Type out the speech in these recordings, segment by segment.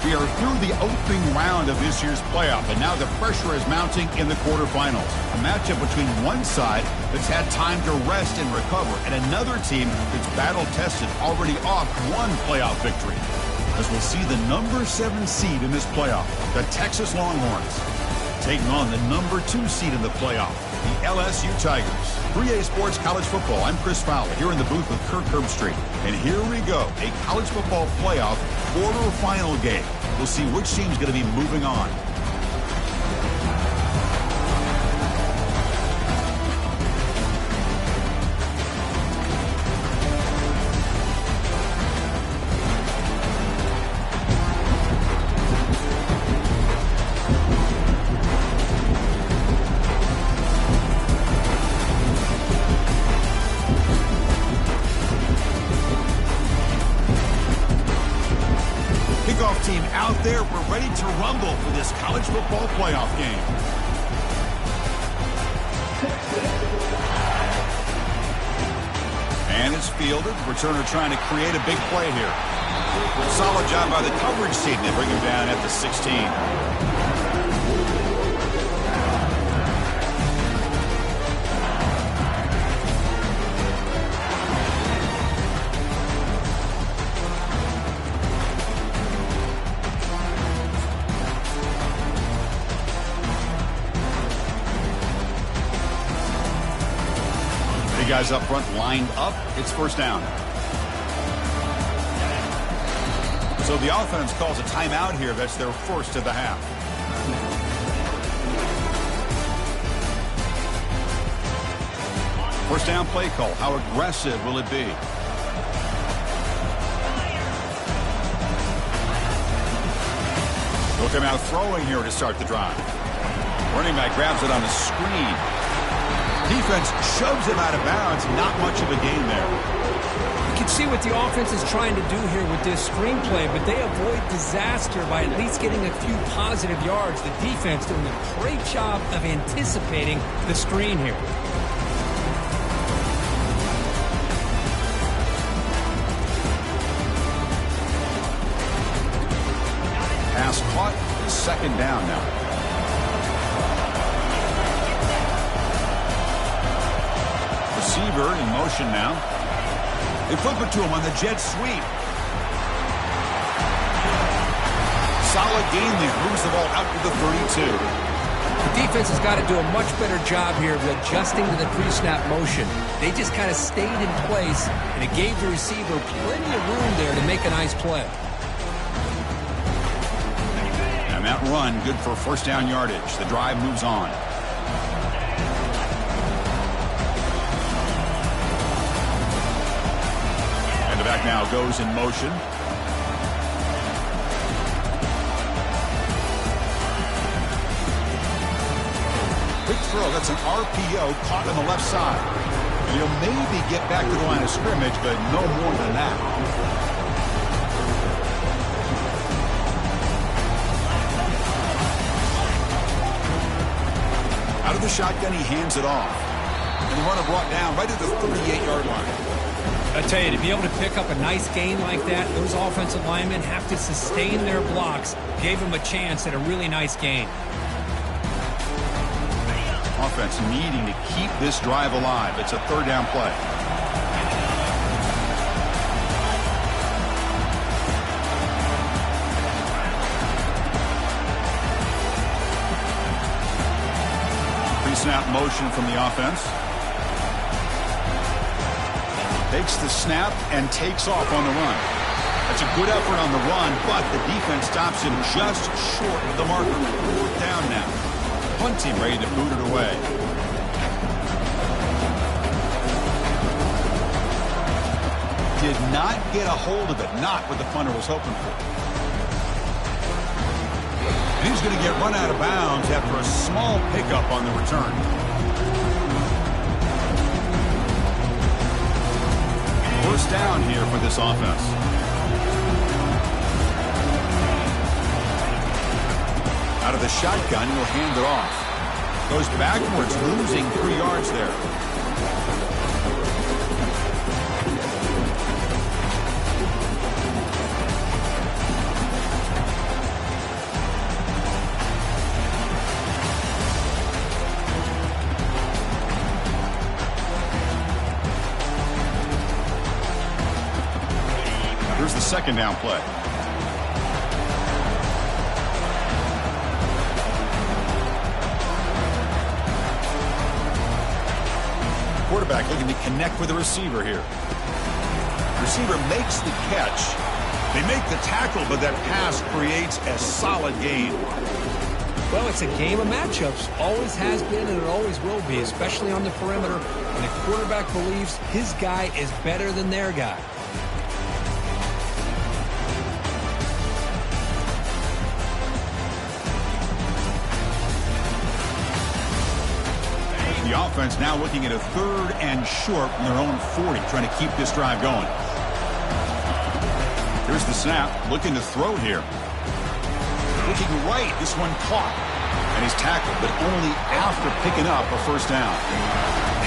We are through the opening round of this year's playoff, and now the pressure is mounting in the quarterfinals. A matchup between one side that's had time to rest and recover, and another team that's battle-tested, already off one playoff victory. As we'll see the number 7 seed in this playoff, the Texas Longhorns, taking on the number 2 seed in the playoff, the LSU Tigers. 3A Sports College Football. I'm Chris Fowler here in the booth with Kirk Herbstreit. And here we go, a college football playoff quarterfinal game. We'll see which team's going to be moving on. Team out there, we're ready to rumble for this college football playoff game. And it's fielded. Returner trying to create a big play here. Solid job by the coverage team. They bring him down at the 16. Guys up front lined up. It's first down. So the offense calls a timeout here. That's their first of the half. First down play call. How aggressive will it be? They'll come out throwing here to start the drive. Running back grabs it on the screen. Defense shoves him out of bounds. Not much of a gain there. You can see what the offense is trying to do here with this screenplay, but they avoid disaster by at least getting a few positive yards. The defense doing a great job of anticipating the screen here. Pass caught. Second down now. Receiver in motion now. They flip it to him on the jet sweep. Solid gain there. Moves the ball out to the 32. The defense has got to do a much better job here of adjusting to the pre-snap motion. They just kind of stayed in place, and it gave the receiver plenty of room there to make a nice play. And that run, good for first down yardage. The drive moves on. Back now goes in motion. Quick throw. That's an RPO caught on the left side. He'll maybe get back to the line of scrimmage, but no more than that. Out of the shotgun, he hands it off. And the runner brought down right at the 38-yard line. I tell you, to be able to pick up a nice gain like that, those offensive linemen have to sustain their blocks. Gave them a chance at a really nice gain. Offense needing to keep this drive alive. It's a third down play. Pre-snap motion from the offense. Takes the snap and takes off on the run. That's a good effort on the run, but the defense stops him just short of the marker. Fourth down now. Punt team ready to boot it away. Did not get a hold of it. Not what the punter was hoping for. And he's going to get run out of bounds after a small pickup on the return. First down here for this offense. Out of the shotgun, he'll hand it off. Goes backwards, losing 3 yards there. second down play. Quarterback looking to connect with the receiver here. Receiver makes the catch. They make the tackle, but that pass creates a solid gain. Well, it's a game of matchups. Always has been and it always will be, especially on the perimeter. And the quarterback believes his guy is better than their guy. The offense now looking at a 3rd and short from their own 40, trying to keep this drive going. Here's the snap, looking to throw here. Looking right, this one caught. And he's tackled, but only after picking up a first down.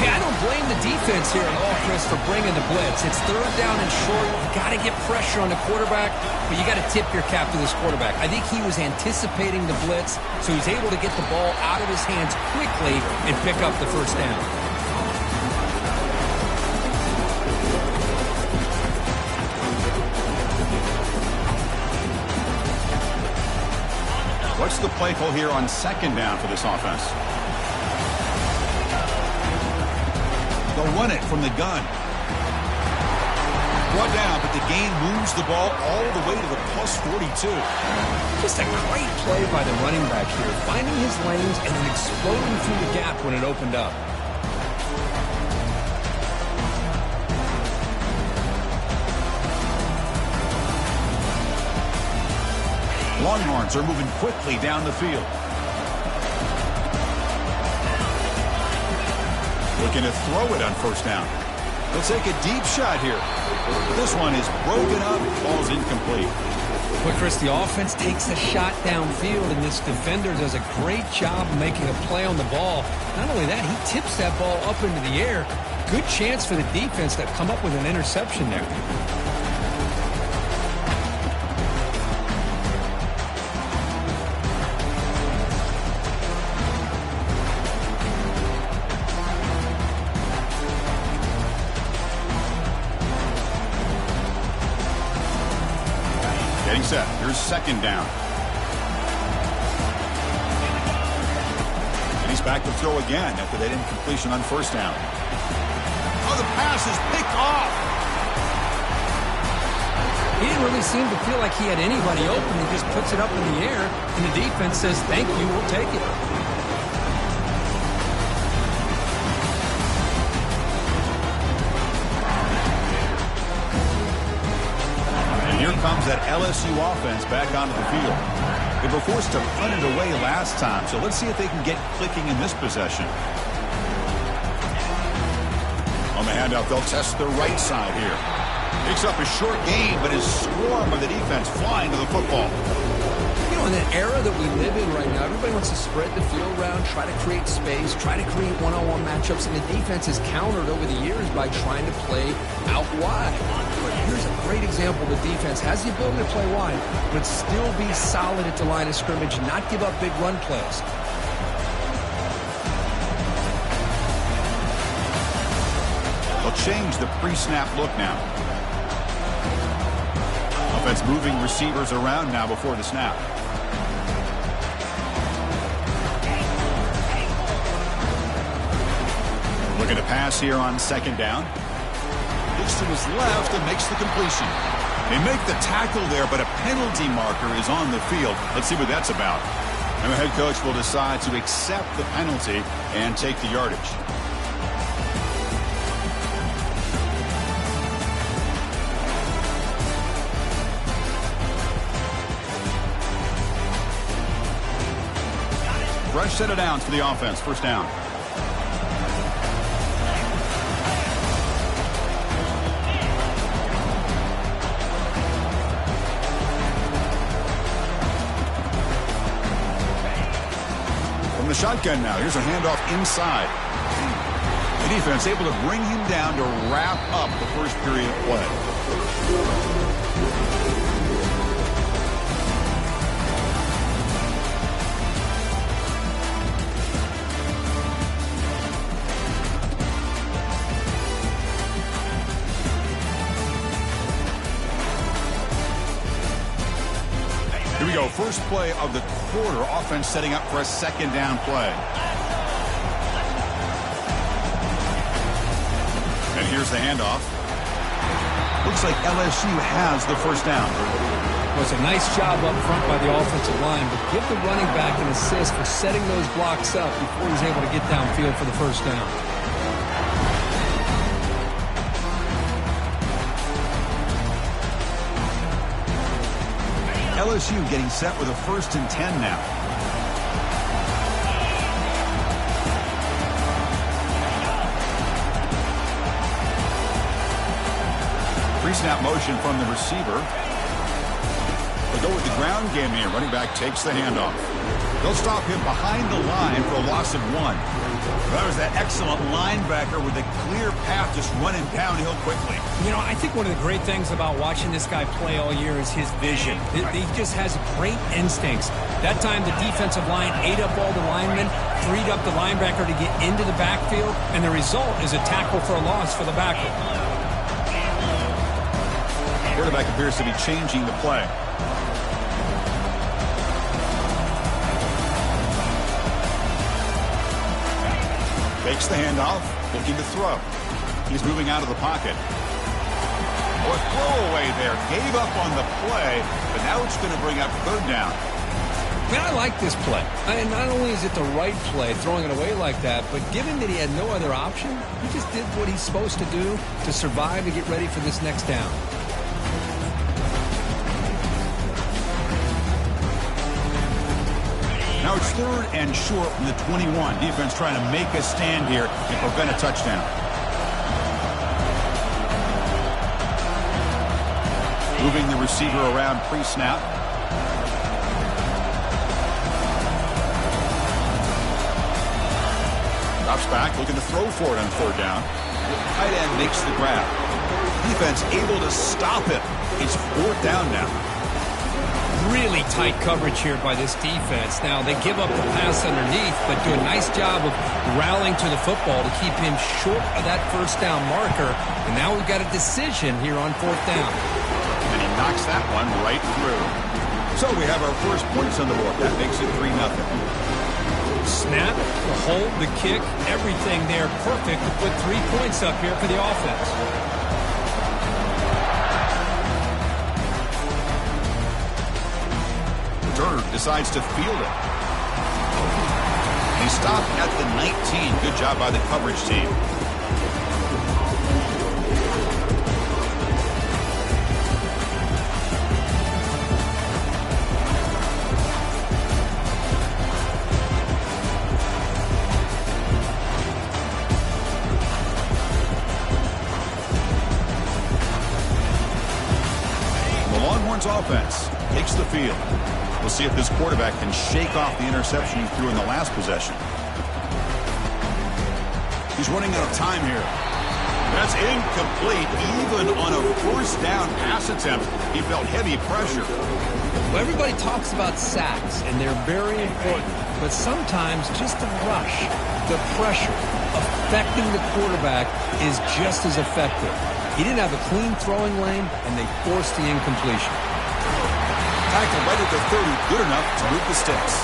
Hey, I don't blame the defense here at all, Chris, for bringing the blitz. It's 3rd down and short. You got to get pressure on the quarterback, but you got to tip your cap to this quarterback. I think he was anticipating the blitz, so he's able to get the ball out of his hands quickly and pick up the first down. What's the play call here on second down for this offense? They'll run it from the gun. Brought down, but the gain moves the ball all the way to the +42. Just a great play by the running back here, finding his lanes and then exploding through the gap when it opened up. Longhorns are moving quickly down the field. Looking to throw it on first down. They'll take a deep shot here. This one is broken up. Ball's incomplete. But Chris, the offense takes a shot downfield, and this defender does a great job of making a play on the ball. Not only that, he tips that ball up into the air. Good chance for the defense to come up with an interception there. Getting set. Here's second down. And he's back to throw again after that incompletion on first down. Oh, the pass is picked off. He didn't really seem to feel like he had anybody open. He just puts it up in the air, and the defense says, thank you, we'll take it. Here comes that LSU offense back onto the field. They were forced to punt it away last time, so let's see if they can get clicking in this possession. On the handoff, they'll test the right side here. Picks up a short gain, but his swarm of the defense flying to the football. You know, in the era that we live in right now, everybody wants to spread the field around, try to create space, try to create one-on-one matchups, and the defense has countered over the years by trying to play out wide. But here's a great example. The defense has the ability to play wide, but still be solid at the line of scrimmage, not give up big run plays. They'll change the pre-snap look now. Offense moving receivers around now before the snap. Looking to pass here on second down. Looks to his left and makes the completion. They make the tackle there, but a penalty marker is on the field. Let's see what that's about. And the head coach will decide to accept the penalty and take the yardage. Fresh set of downs for the offense. First down. From the shotgun now. Here's a handoff inside. The defense able to bring him down to wrap up the first period of play. Here we go. First play of the quarter. Offense setting up for a second down play. And here's the handoff. Looks like LSU has the first down. It was a nice job up front by the offensive line, but give the running back an assist for setting those blocks up before he's able to get downfield for the first down. LSU getting set with a 1st and 10 now. Pre-snap motion from the receiver. They'll go with the ground game here. Running back takes the handoff. They'll stop him behind the line for a loss of 1. That was that excellent linebacker with a clear path just running downhill quickly. You know, I think one of the great things about watching this guy play all year is his vision. He just has great instincts. That time the defensive line ate up all the linemen, freed up the linebacker to get into the backfield, and the result is a tackle for a loss for the backer. Quarterback appears to be changing the play. Takes the handoff, looking to throw. He's moving out of the pocket. Oh, a throwaway there. Gave up on the play, but now it's going to bring up 3rd down. Man, I like this play. And not only is it the right play, throwing it away like that, but given that he had no other option, he just did what he's supposed to do to survive and get ready for this next down. Now it's 3rd and short from the 21. Defense trying to make a stand here and prevent a touchdown. Moving the receiver around pre-snap. Drops back, looking to throw for it on 4th down. Tight end makes the grab. Defense able to stop it. It's 4th down now. Really tight coverage here by this defense. Now, they give up the pass underneath, but do a nice job of rallying to the football to keep him short of that 1st down marker. And now we've got a decision here on 4th down. And he knocks that one right through. So we have our first points on the board. That makes it 3-0. Snap, the hold, the kick, everything there perfect to put 3 points up here for the offense. Turner decides to field it. He stopped at the 19. Good job by the coverage team. The Longhorns offense takes the field. We'll see if this quarterback can shake off the interception he threw in the last possession. He's running out of time here. That's incomplete. Even on a 1st down pass attempt, he felt heavy pressure. Well, everybody talks about sacks, and they're very important. But sometimes just the rush, the pressure, affecting the quarterback is just as effective. He didn't have a clean throwing lane, and they forced the incompletion. Tackle right at the 30, good enough to move the sticks.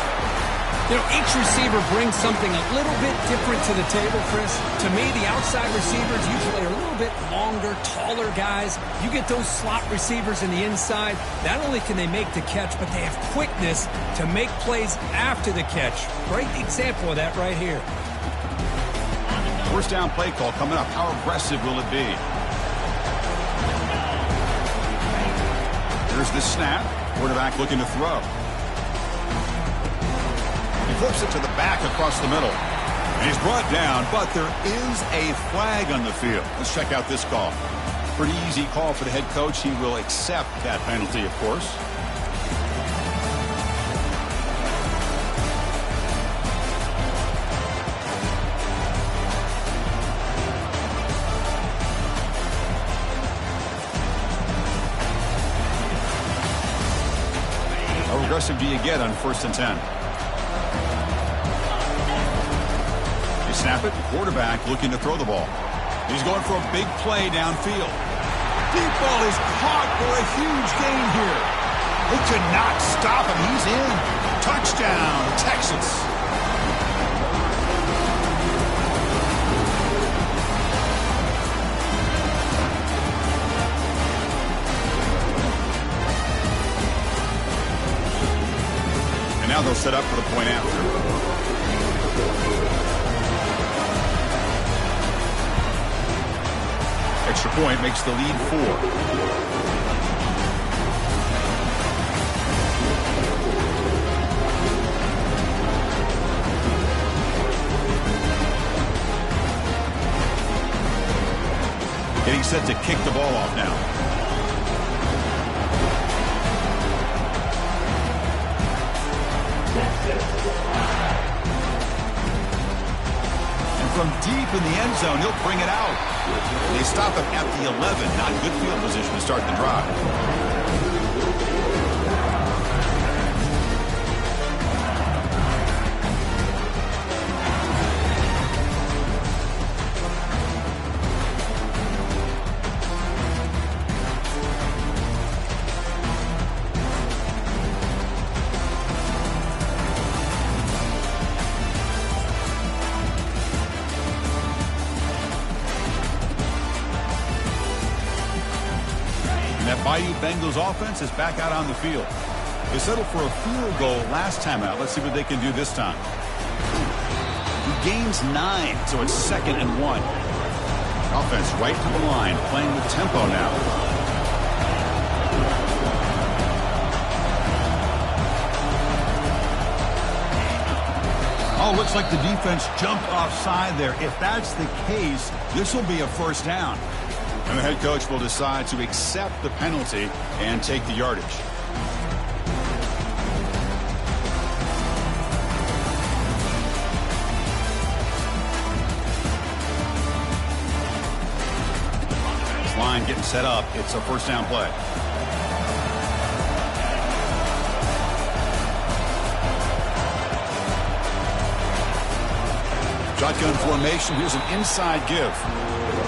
You know, each receiver brings something a little bit different to the table, Chris. To me, the outside receivers usually are a little bit longer, taller guys. You get those slot receivers in the inside, not only can they make the catch, but they have quickness to make plays after the catch. Great example of that right here. 1st down play call coming up. How aggressive will it be? Here's the snap. Quarterback looking to throw. He flips it to the back across the middle. And he's brought down, but there is a flag on the field. Let's check out this call. Pretty easy call for the head coach. He will accept that penalty, of course. How aggressive do you get on 1st and 10? They snap it. Quarterback looking to throw the ball. He's going for a big play downfield. Deep ball is caught for a huge gain here. They could not stop him Touchdown, Texas. And now they'll set up for the point after. Extra point makes the lead 4. Getting set to kick the ball off now. And from deep in the end zone, he'll bring it out. They stop him at the 11. Not good field position to start the drive. That Bayou Bengals offense is back out on the field. They settled for a field goal last time out. Let's see what they can do this time. He gains 9, so it's 2nd and 1. Offense right to the line, playing with tempo now. Oh, looks like the defense jumped offside there. If that's the case, this will be a first down. And the head coach will decide to accept the penalty and take the yardage. This line getting set up. It's a first down play. Shotgun formation. Here's an inside give.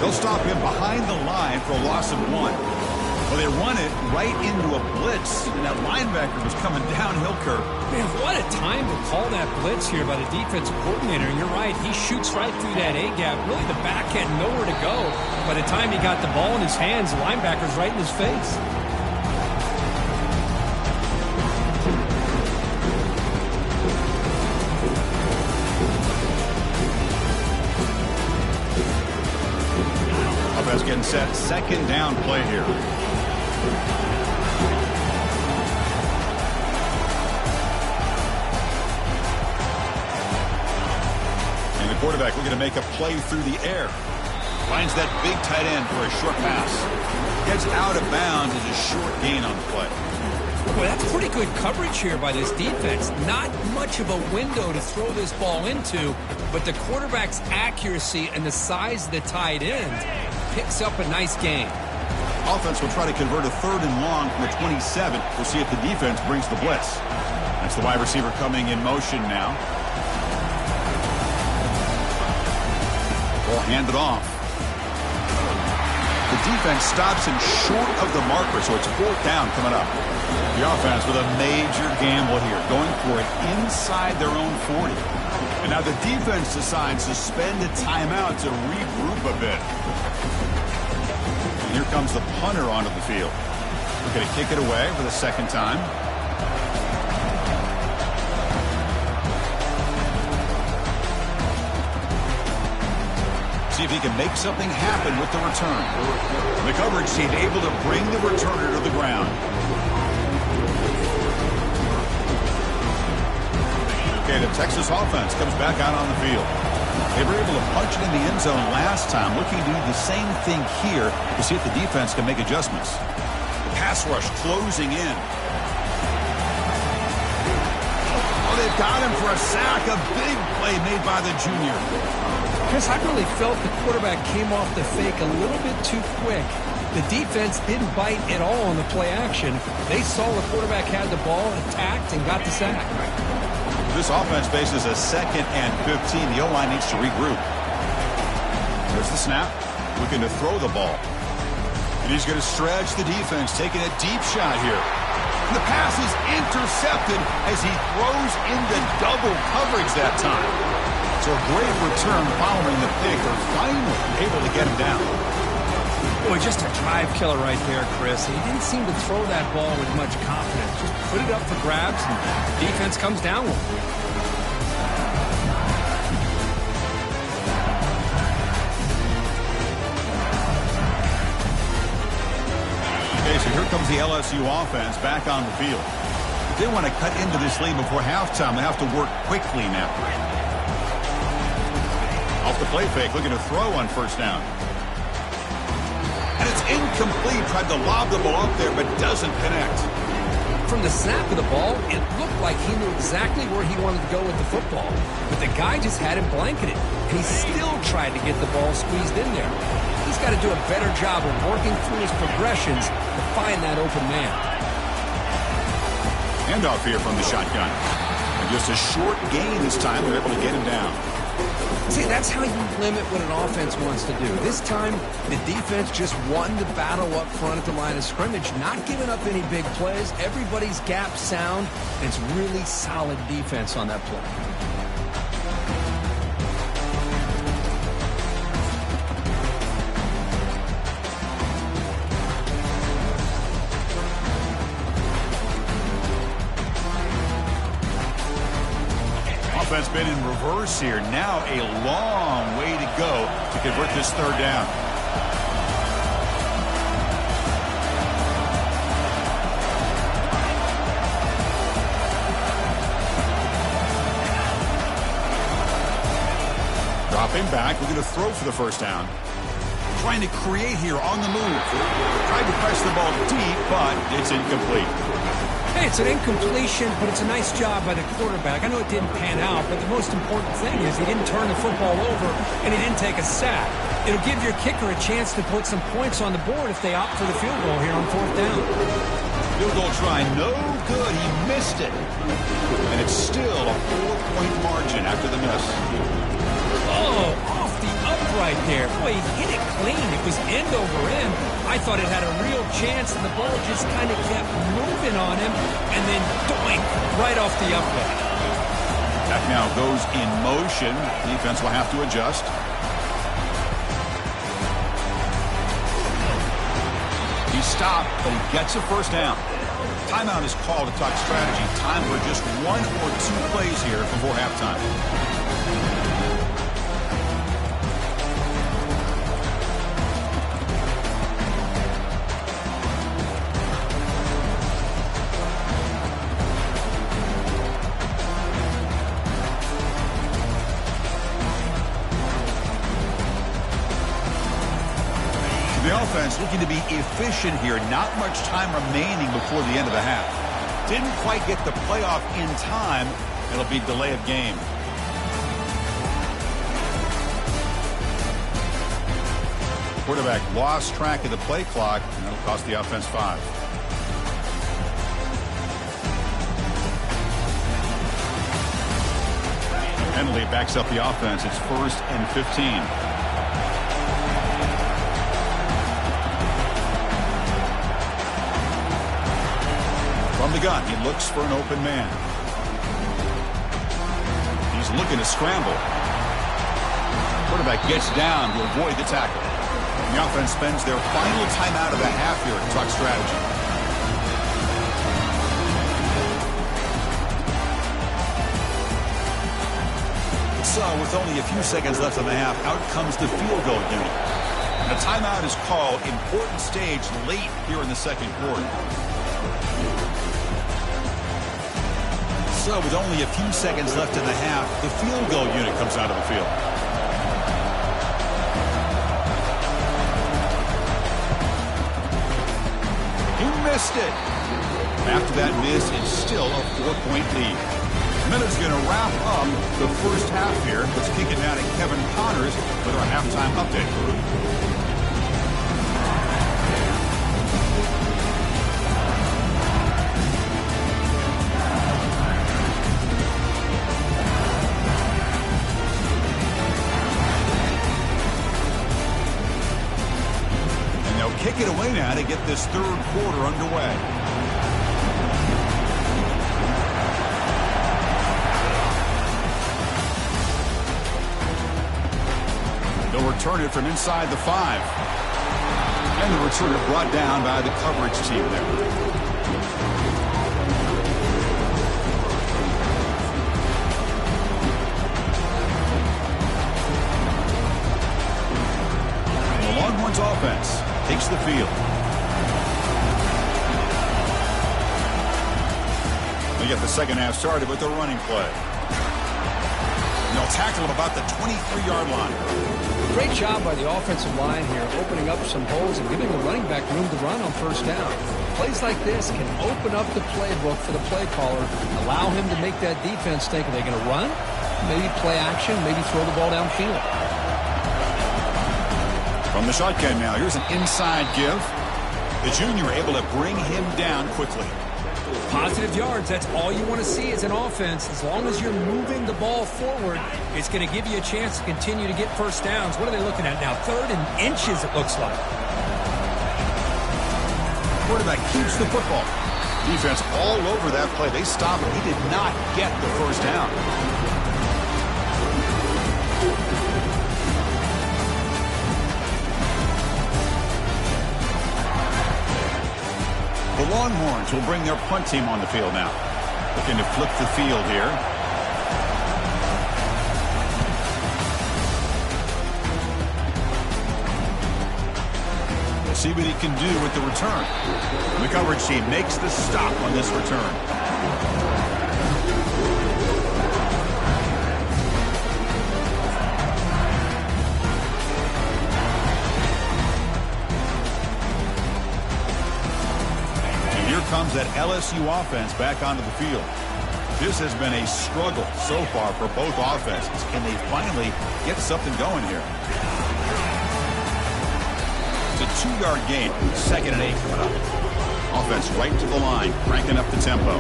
They'll stop him behind the line for a loss of 1. Well, they run it right into a blitz, and that linebacker was coming downhill curve. Man, what a time to call that blitz here by the defensive coordinator. And you're right, he shoots right through that A-gap. Really, the back had nowhere to go. By the time he got the ball in his hands, the linebacker's right in his face. Getting set, second down play here. And the quarterback looking to make a play through the air. Finds that big tight end for a short pass. Gets out of bounds as a short gain on the play. Well, that's pretty good coverage here by this defense. Not much of a window to throw this ball into, but the quarterback's accuracy and the size of the tight end picks up a nice gain. Offense will try to convert a 3rd and long from the 27. We'll see if the defense brings the blitz. That's the wide receiver coming in motion now. Ball handed off. The defense stops him short of the marker, so it's 4th down coming up. The offense with a major gamble here, going for it inside their own 40. And now the defense decides to spend a timeout to regroup a bit. And here comes the punter onto the field. We're going to kick it away for the 2nd time. See if he can make something happen with the return. The coverage team able to bring the returner to the ground. Okay, the Texas offense comes back out on the field. They were able to punch it in the end zone last time, looking to do the same thing here to see if the defense can make adjustments. The pass rush closing in. Oh, they've got him for a sack. A big play made by the junior. Chris, I really felt the quarterback came off the fake a little bit too quick. The defense didn't bite at all on the play action. They saw the quarterback had the ball, attacked, and got the sack. This offense faces a 2nd and 15. The O-line needs to regroup. There's the snap. Looking to throw the ball. And he's going to stretch the defense, taking a deep shot here. The pass is intercepted as he throws into double coverage that time. So a great return following the pick. They're finally able to get him down. Boy, just a drive killer right there, Chris. He didn't seem to throw that ball with much confidence. Just put it up for grabs, and the defense comes down with it. Okay, so here comes the LSU offense back on the field. If they want to cut into this lead before halftime, they have to work quickly now. Off the play fake, looking to throw on first down. And it's incomplete. Tried to lob the ball up there, but doesn't connect. From the snap of the ball, it looked like he knew exactly where he wanted to go with the football. But the guy just had him blanketed, and he still tried to get the ball squeezed in there. He's got to do a better job of working through his progressions to find that open man. Handoff here from the shotgun. And just a short gain this time. They're able to get him down. See, that's how you limit what an offense wants to do. This time, the defense just won the battle up front at the line of scrimmage, not giving up any big plays. Everybody's gap sound, and it's really solid defense on that play. Offense been in reverse here. Now a long way to go to convert this third down. Dropping back, we're going to throw for the first down. Trying to create here on the move. Tried to press the ball deep, but it's incomplete. Hey, it's an incompletion, but it's a nice job by the quarterback. I know it didn't pan out, but the most important thing is he didn't turn the football over and he didn't take a sack. It'll give your kicker a chance to put some points on the board if they opt for the field goal here on fourth down. Field goal try, no good. He missed it. And it's still a 4-point margin after the miss. Oh, off the upright there. Boy, he hit it clean. It was end over end. I thought it had a real chance, and the ball just kind of kept moving on him, and then doink, right off the upright. Attack now goes in motion. Defense will have to adjust. He stopped, but he gets a first down. Timeout is called to talk strategy. Time for just 1 or 2 plays here before halftime. The offense looking to be efficient here. Not much time remaining before the end of the half. Didn't quite get the playoff in time. It'll be delay of game. Quarterback lost track of the play clock, and that'll cost the offense 5. Penalty backs up the offense. It's 1st and 15. From the gun, he looks for an open man. He's looking to scramble. Quarterback gets down to avoid the tackle. And the offense spends their final timeout of the half here to talk strategy. So, with only a few seconds left in the half, out comes the field goal unit. And a timeout is called. Important stage late here in the second quarter. So with only a few seconds left in the half, the field goal unit comes out of the field. He missed it. After that miss, it's still a 4-point lead. Minute's going to wrap up the first half here. Let's kick it down to Kevin Connors with our halftime update. Kick it away now to get this third quarter underway. return it from inside the 5. And the returner brought down by the coverage team there. Longhorns offense takes the field. They get the second half started with the running play. And they'll tackle him about the 23-yard line. Great job by the offensive line here, opening up some holes and giving the running back room to run on first down. Plays like this can open up the playbook for the play caller, allow him to make that defense think, are they going to run? Maybe play action, maybe throw the ball downfield. From the shotgun now, here's an inside give. The junior able to bring him down quickly. Positive yards, that's all you want to see as an offense. As long as you're moving the ball forward, it's going to give you a chance to continue to get first downs. What are they looking at now? 3rd and inches, it looks like. Quarterback keeps the football. Defense all over that play. They stop him. He did not get the first down. The Longhorns will bring their punt team on the field now. Looking to flip the field here. We'll see what he can do with the return. The coverage team makes the stop on this return. Comes that LSU offense back onto the field. This has been a struggle so far for both offenses. Can they finally get something going here? It's a 2-yard gain. 2nd and 8 coming up. Offense right to the line, cranking up the tempo.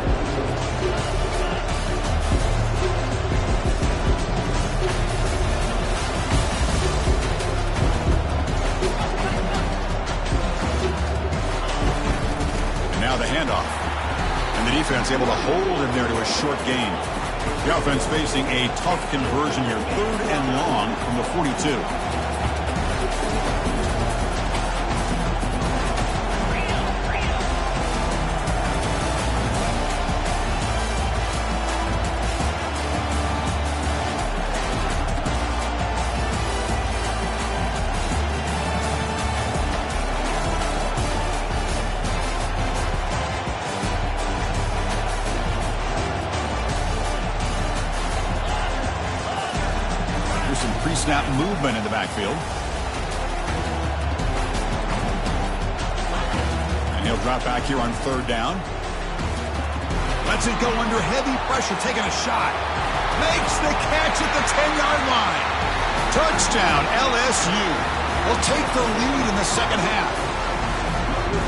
Now the handoff. And the defense able to hold him there to a short gain. The offense facing a tough conversion here. 3rd and long from the 42. Pre-snap movement in the backfield. And he'll drop back here on 3rd down. Lets it go under heavy pressure, taking a shot. Makes the catch at the 10-yard line. Touchdown, LSU. Will take the lead in the second half.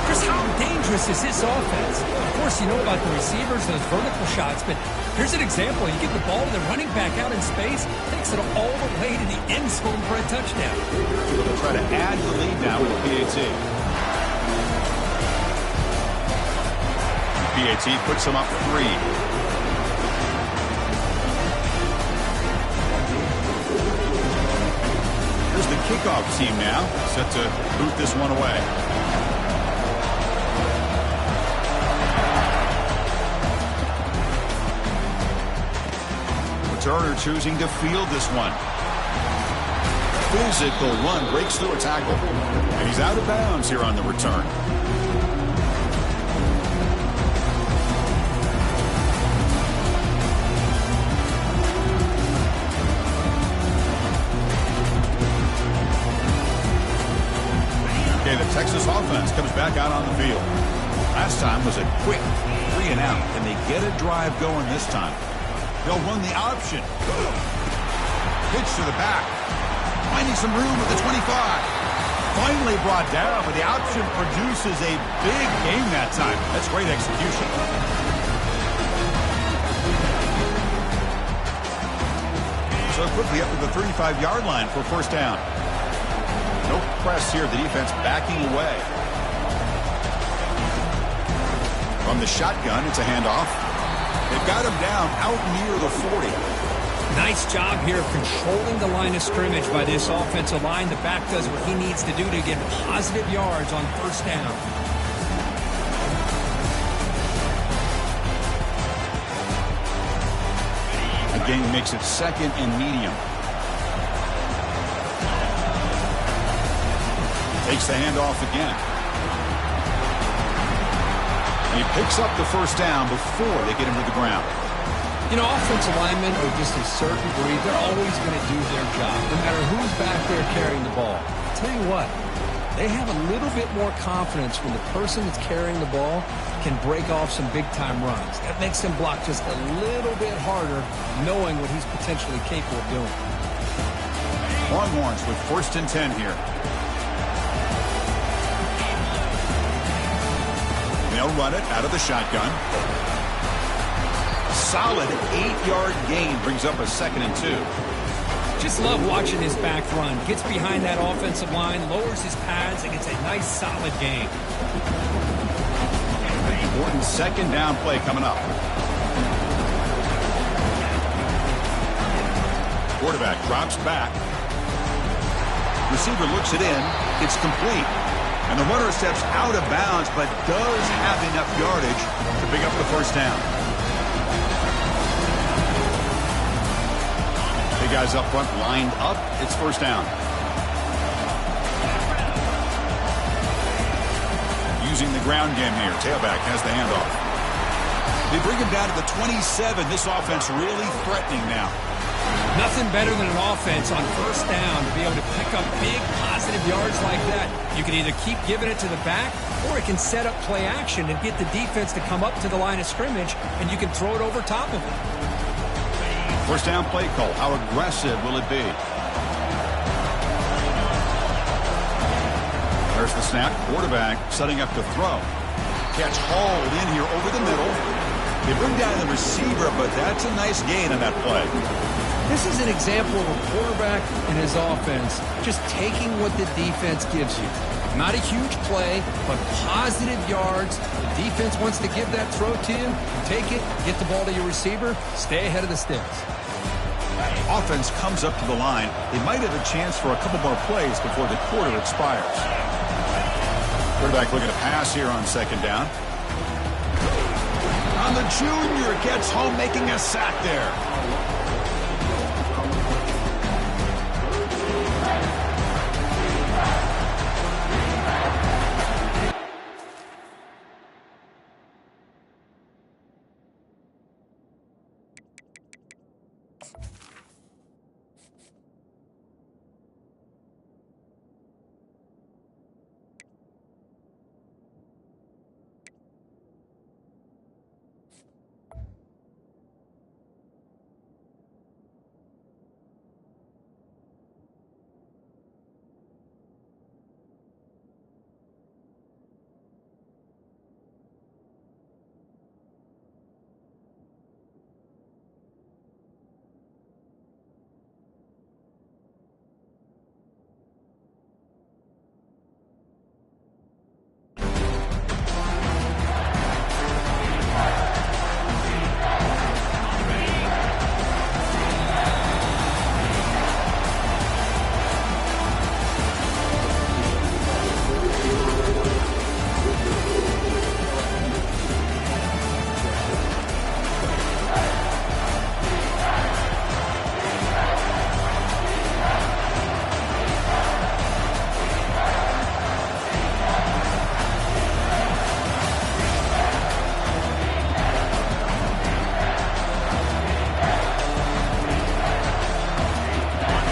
Chris, how dangerous is this offense? Of course, you know about the receivers, those vertical shots, but here's an example. You get the ball to the running back out in space, takes it all the way to the end zone for a touchdown. They'll try to add the lead now with the PAT. PAT puts them up 3. Here's the kickoff team now, set to boot this one away. Turner choosing to field this one. Physical run, breaks through a tackle. And he's out of bounds here on the return. Okay, the Texas offense comes back out on the field. Last time was a quick 3 and out. Can they get a drive going this time? They'll run the option. Pitch to the back. Finding some room at the 25. Finally brought down, but the option produces a big gain that time. That's great execution. So quickly up to the 35-yard line for first down. No press here. The defense backing away. From the shotgun, it's a handoff. They've got him down out near the 40. Nice job here of controlling the line of scrimmage by this offensive line. The back does what he needs to do to get positive yards on first down. Again, makes it 2nd and medium. Takes the handoff again. And he picks up the first down before they get him to the ground. You know, offensive linemen are just a certain breed. They're always going to do their job, no matter who's back there carrying the ball. I'll tell you what, they have a little bit more confidence when the person that's carrying the ball can break off some big-time runs. That makes them block just a little bit harder, knowing what he's potentially capable of doing. Longhorns with 1st and 10 here. They'll run it out of the shotgun. Solid 8-yard gain brings up a 2nd and 2. Just love watching his back run. Gets behind that offensive line, lowers his pads, and gets a nice solid gain. Important 2nd down play coming up. Quarterback drops back. Receiver looks it in. It's complete. And the runner steps out of bounds, but does have enough yardage to pick up the first down. Big guys up front lined up. It's first down. Using the ground game here. Tailback has the handoff. They bring him down to the 27. This offense really threatening now. Nothing better than an offense on first down to be able to pick up big positive yards like that. You can either keep giving it to the back, or it can set up play action and get the defense to come up to the line of scrimmage, and you can throw it over top of it. First down play call. How aggressive will it be? There's the snap. Quarterback setting up to throw. Catch hauled in here over the middle. They bring down the receiver, but that's a nice gain on that play. This is an example of a quarterback and his offense just taking what the defense gives you. Not a huge play, but positive yards. The defense wants to give that throw to you. Take it, get the ball to your receiver, stay ahead of the sticks. Offense comes up to the line. They might have a chance for a couple more plays before the quarter expires. Quarterback looking to pass here on 2nd down. On the junior, gets home, making a sack there.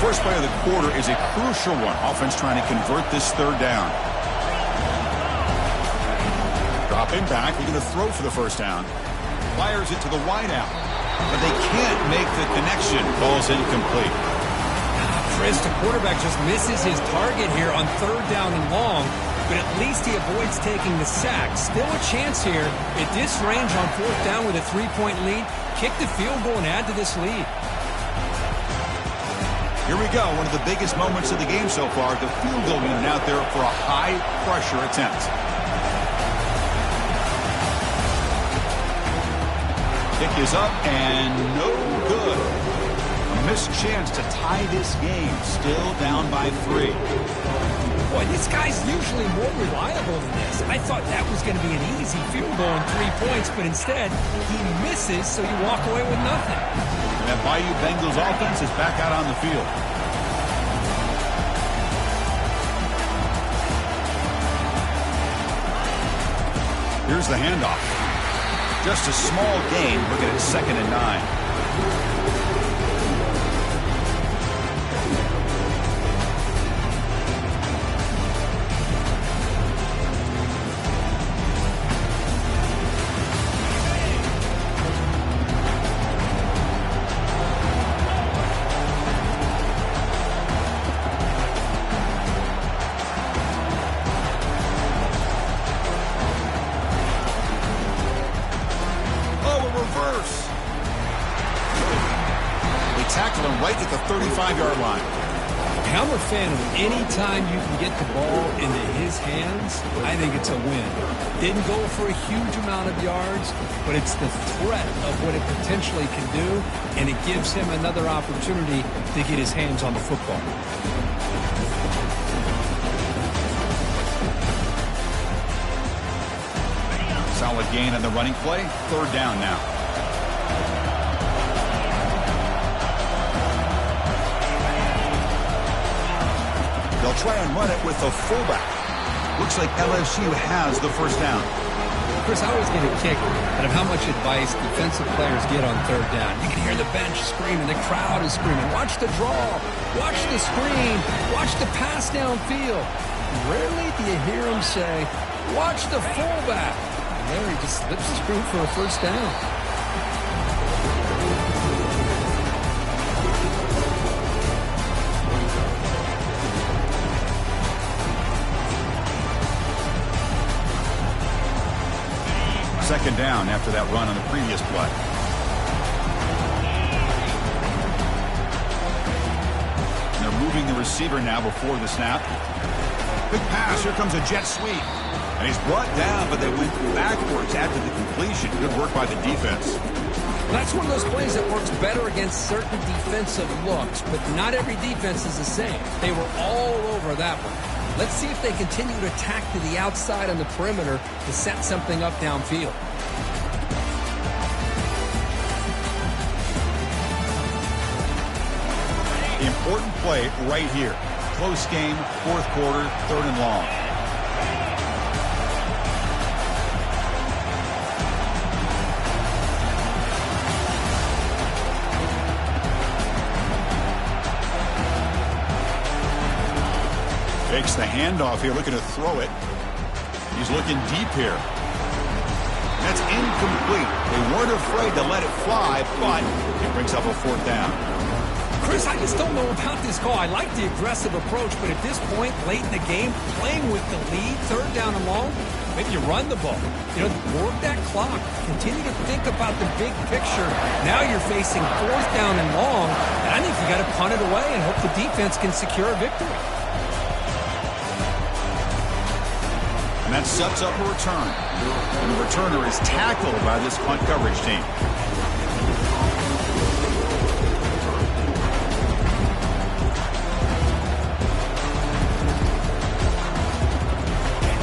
First play of the quarter is a crucial one. Offense trying to convert this 3rd down. Dropping back, looking to throw for the first down. Fires it to the wideout, but they can't make the connection. Ball's incomplete. Chris, the quarterback just misses his target here on 3rd down and long, but at least he avoids taking the sack. Still a chance here at this range on 4th down with a 3-point lead. Kick the field goal and add to this lead. Here we go, one of the biggest moments of the game so far. The field goal unit out there for a high-pressure attempt. Kick is up and no good. missed chance to tie this game. Still down by 3. Boy, this guy's usually more reliable than this. I thought that was going to be an easy field goal and 3 points, but instead, he misses, so you walk away with nothing. And that Bayou Bengals offense is back out on the field. Here's the handoff. Just a small gain. Look at it, 2nd and 9. Tackle him right at the 35-yard line. I'm a fan of any time you can get the ball into his hands. I think it's a win. Didn't go for a huge amount of yards, but it's the threat of what it potentially can do, and it gives him another opportunity to get his hands on the football. Solid gain on the running play. 3rd down now. They'll try and run it with the fullback. Looks like LSU has the 1st down. Chris, I always get a kick out of how much advice defensive players get on 3rd down. You can hear the bench screaming, the crowd is screaming. Watch the draw, watch the screen, watch the pass downfield. Rarely do you hear them say, watch the fullback. And there he just slips through for a 1st down. Second down after that run on the previous play. And they're moving the receiver now before the snap. Big pass. Here comes a jet sweep. And he's brought down, but they went backwards after the completion. Good work by the defense. That's one of those plays that works better against certain defensive looks, but not every defense is the same. They were all over that one. Let's see if they continue to attack to the outside on the perimeter to set something up downfield. Important play right here. Close game, 4th quarter, 3rd and long. Takes the handoff here, looking to throw it. He's looking deep here. That's incomplete. They weren't afraid to let it fly, but it brings up a 4th down. Chris, I just don't know about this call. I like the aggressive approach, but at this point, late in the game, playing with the lead, 3rd down and long, maybe you run the ball. You know, work that clock. Continue to think about the big picture. Now you're facing 4th down and long, and I think you got to punt it away and hope the defense can secure a victory. And that sets up a return. And the returner is tackled by this punt coverage team.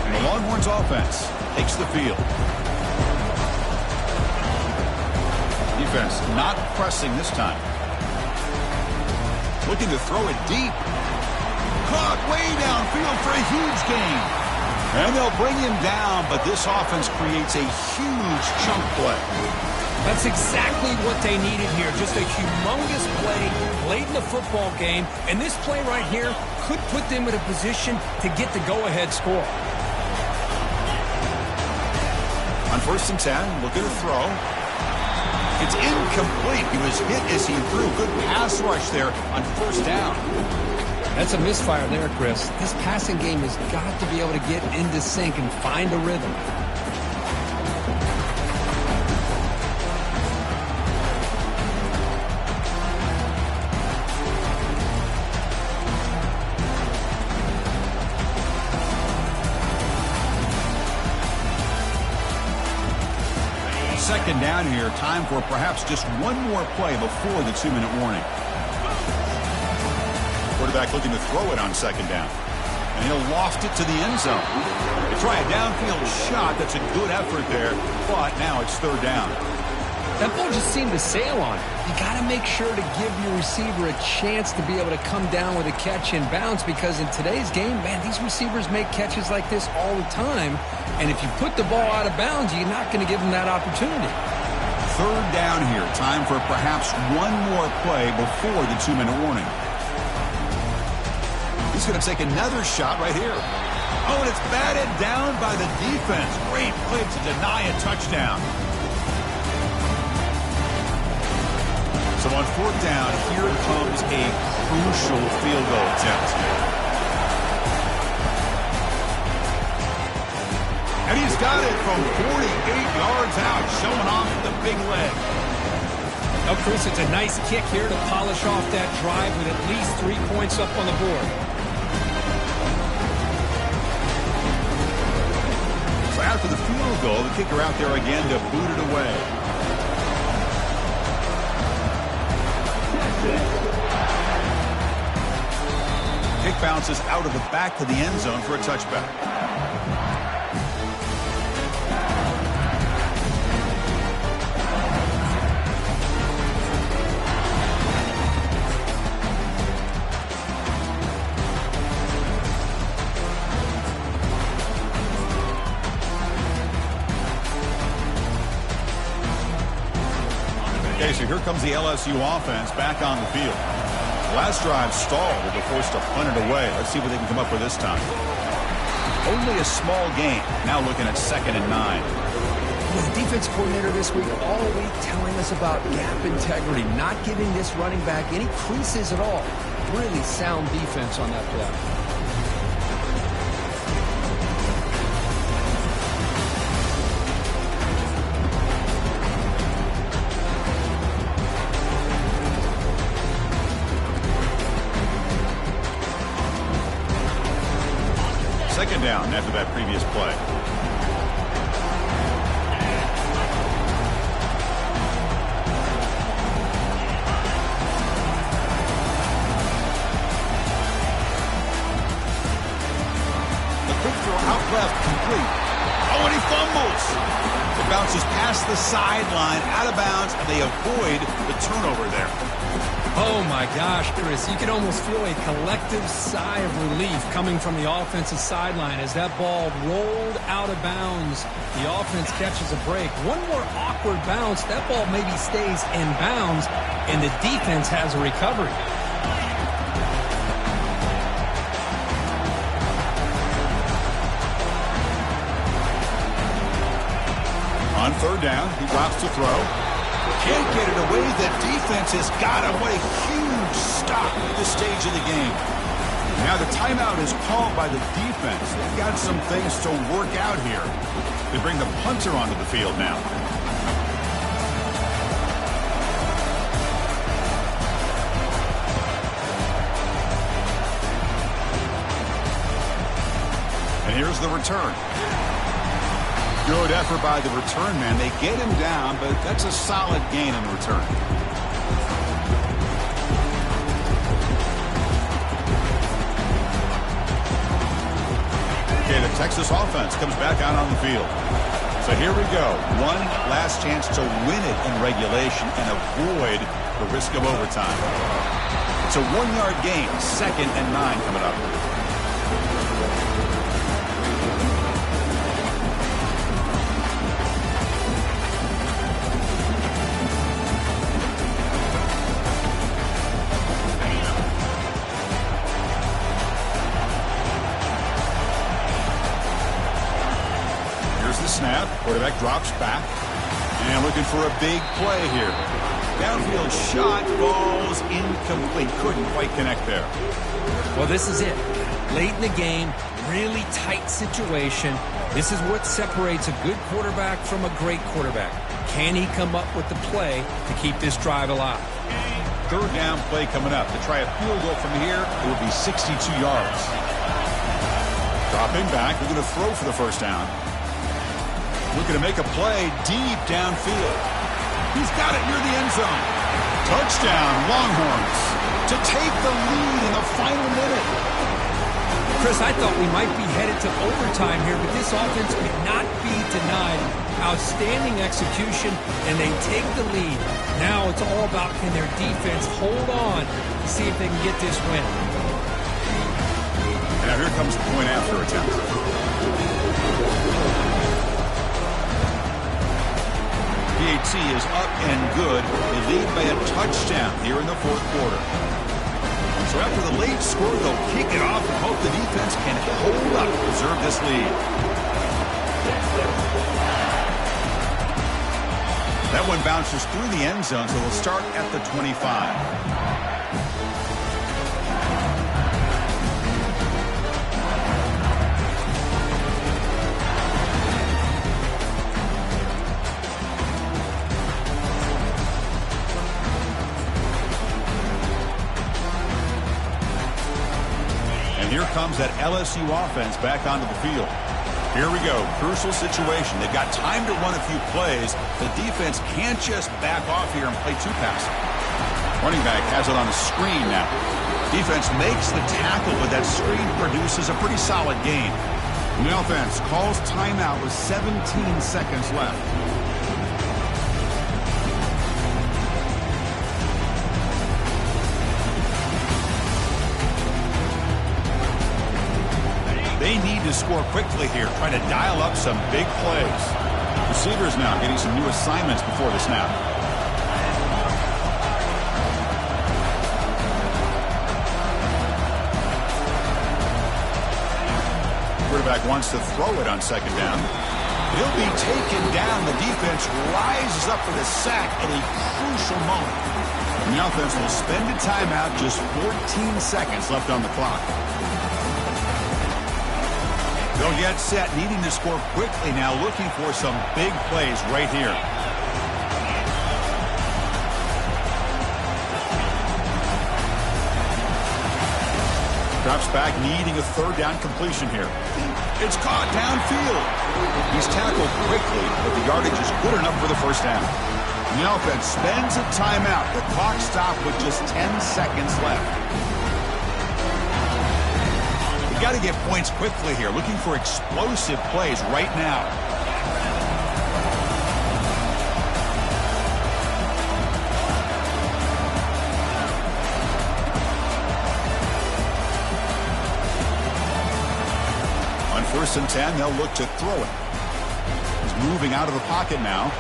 And the Longhorns offense takes the field. Defense not pressing this time. Looking to throw it deep. Caught way downfield for a huge gain. And they'll bring him down, but this offense creates a huge chunk play. That's exactly what they needed here. Just a humongous play late in the football game. And this play right here could put them in a position to get the go-ahead score. On 1st and 10, looking to throw. It's incomplete. He was hit as he threw. Good pass rush there on 1st down. That's a misfire there, Chris. This passing game has got to be able to get into sync and find a rhythm. Second down here. Time for perhaps just one more play before the 2-minute warning. Quarterback looking to throw it on second down. And he'll loft it to the end zone. They try a downfield shot. That's a good effort there, but now it's third down. That ball just seemed to sail on it. You got to make sure to give your receiver a chance to be able to come down with a catch in bounds, because in today's game, man, these receivers make catches like this all the time. And if you put the ball out of bounds, you're not going to give them that opportunity. Third down here. Time for perhaps one more play before the 2-minute warning. He's going to take another shot right here. Oh, and it's batted down by the defense. Great play to deny a touchdown. So on fourth down, here comes a crucial field goal attempt. And he's got it from 48 yards out, showing off the big leg. Oh, Chris, it's a nice kick here to polish off that drive with at least 3 points up on the board. So after the field goal, the kicker out there again to boot it away. Kick bounces out of the back to the end zone for a touchback. Okay, so here comes the LSU offense back on the field. Last drive stalled. They were forced to punt it away. Let's see what they can come up with this time. Only a small gain. Now looking at 2nd and 9. The defense coordinator this week all week telling us about gap integrity, not giving this running back any creases at all. Really sound defense on that play. Second down after that previous play. The quick throw out left, complete. Oh, and he fumbles. It bounces past the sideline, out of bounds, and they avoid the turnover there. Oh, my gosh, Chris. You can almost feel a collective sigh of relief coming from the offensive sideline as that ball rolled out of bounds. The offense catches a break. One more awkward bounce. That ball maybe stays in bounds, and the defense has a recovery. On third down, he drops to throw. Can't get it away. The defense has got him. What a huge stop at this stage of the game. Now the timeout is called by the defense. They've got some things to work out here. They bring the punter onto the field now. And here's the return. Good effort by the return man. They get him down, but that's a solid gain in return. Okay, the Texas offense comes back out on the field. So here we go. One last chance to win it in regulation and avoid the risk of overtime. It's a 1-yard gain. 2nd and 9 coming up. Snap, quarterback drops back, and looking for a big play here. Downfield shot, falls incomplete. Couldn't quite connect there. Well, this is it. Late in the game, really tight situation. This is what separates a good quarterback from a great quarterback. Can he come up with the play to keep this drive alive? Third down play coming up. To try a field goal from here, it would be 62 yards. Dropping back, we're going to throw for the first down. Looking to make a play deep downfield. He's got it near the end zone. Touchdown, Longhorns. to take the lead in the final minute. Chris, I thought we might be headed to overtime here, but this offense could not be denied. Outstanding execution, and they take the lead. Now it's all about, can their defense hold on to see if they can get this win. Now here comes the point after attempt. PAT is up and good. They lead by a touchdown here in the fourth quarter. So after the late score, they'll kick it off and hope the defense can hold up to preserve this lead. That one bounces through the end zone, so they'll start at the 25. Here comes that LSU offense back onto the field. Here we go. Crucial situation. They've got time to run a few plays. The defense can't just back off here and play two passes. Running back has it on the screen now. Defense makes the tackle, but that screen produces a pretty solid gain. The offense calls timeout with 17 seconds left. They need to score quickly here, trying to dial up some big plays. Receivers now getting some new assignments before the snap. Quarterback wants to throw it on second down. He'll be taken down. The defense rises up for the sack at a crucial moment. And the offense will spend a timeout, just 14 seconds left on the clock. They'll get set, needing to score quickly now, looking for some big plays right here. Drops back, needing a third down completion here. It's caught downfield. He's tackled quickly, but the yardage is good enough for the first down. And the offense spends a timeout. The clock stopped with just 10 seconds left. Got to get points quickly here, looking for explosive plays right now. On 1st and 10, they'll look to throw it. He's moving out of the pocket now.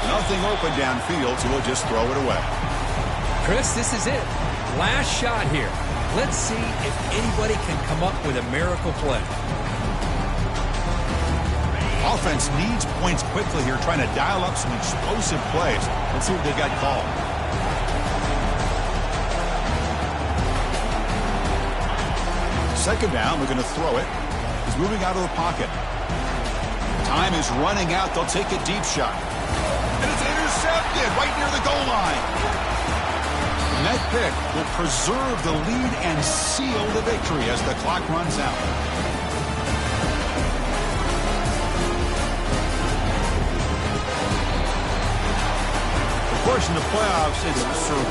Nothing open downfield, so he'll just throw it away. Chris, this is it. Last shot here. Let's see if anybody can come up with a miracle play. Offense needs points quickly here, trying to dial up some explosive plays. Let's see what they've got called. Second down, we're going to throw it. He's moving out of the pocket. Time is running out. They'll take a deep shot. And it's intercepted right near the goal line. And that pick will preserve the lead and seal the victory as the clock runs out. Of course, in the playoffs, it's survival.